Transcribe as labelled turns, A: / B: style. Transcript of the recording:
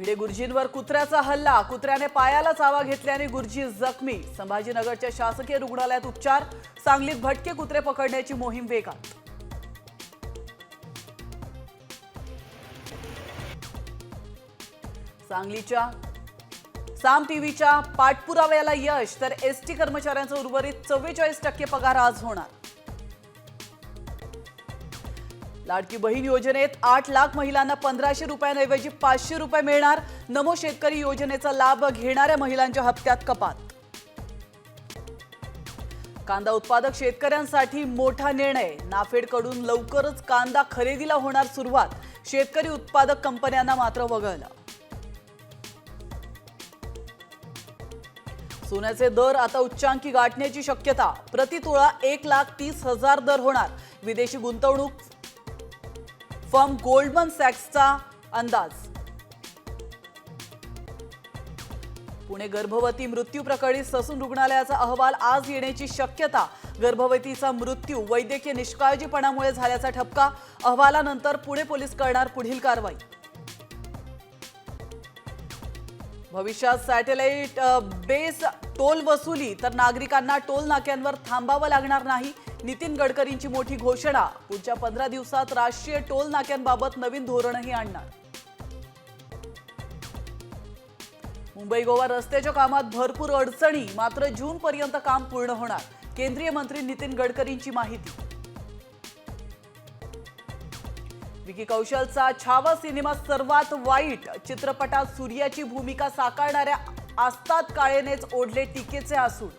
A: भिडे गुरुजींवर कुत्र्याचा हल्ला, कुत्र्याने पायाला चावा घेतल्याने गुरुजी जखमी। संभाजीनगरच्या शासकीय रुग्णालयात उपचार। सांगलीत भटके कुत्रे पकडण्याची मोहीम वेगात। सांगलीच्या साम टीव्हीच्या पाठपुराव्याला यश, तर एसटी कर्मचाऱ्यांचा उर्वरित 44% पगार आज होणार। लाडकी बहीण योजनेत 8 लाख महिलांना 1500 रुपयांऐवजी 500 रुपये मिळणार। नमो शेतकरी योजनेचा लाभ घेणाऱ्या महिलांच्या हप्त्यात कपात। कांदा उत्पादक शेतकऱ्यांसाठी मोठा निर्णय, नाफेडकडून लवकरच कांदा खरेदीला होणार सुरुवात। शेतकरी उत्पादक कंपन्यांना मात्र वगळलं। सोन्याचे दर आता उच्चांकी गाठण्याची शक्यता। प्रति तोळा 1,30,000 दर होणार। विदेशी गुंतवणूक फर्म गोल्डमन सॅक्सचा अंदाज। पुणे गर्भवती मृत्यू प्रकरणी ससून रुग्णालयाचा अहवाल आज येण्याची शक्यता। गर्भवतीचा मृत्यू वैद्यकीय निष्काळजीपणामुळे झाल्याचा ठपका। अहवालानंतर पुणे पोलीस करणार पुढील कारवाई। भविष्यात सॅटेलाइट बेस टोल वसुली, तर नागरिकांना टोल नाक्यांवर थांबावं लागणार नाही। नितीन गडकरींची मोठी घोषणा। पुढच्या 15 दिवसात राष्ट्रीय टोल नाक्यांबाबत नवीन धोरणही आणणार। मुंबई गोवा रस्त्याच्या कामात भरपूर अडचणी, मात्र जून पर्यंत काम पूर्ण होणार। केंद्रीय मंत्री नितीन गडकरींची माहिती। विकी कौशलचा छावा सिनेमा सर्वात वाईट। चित्रपटात सूर्याची भूमिका साकारणाऱ्या आस्ताद काळेनेच ओढले टीकेचे आसूड।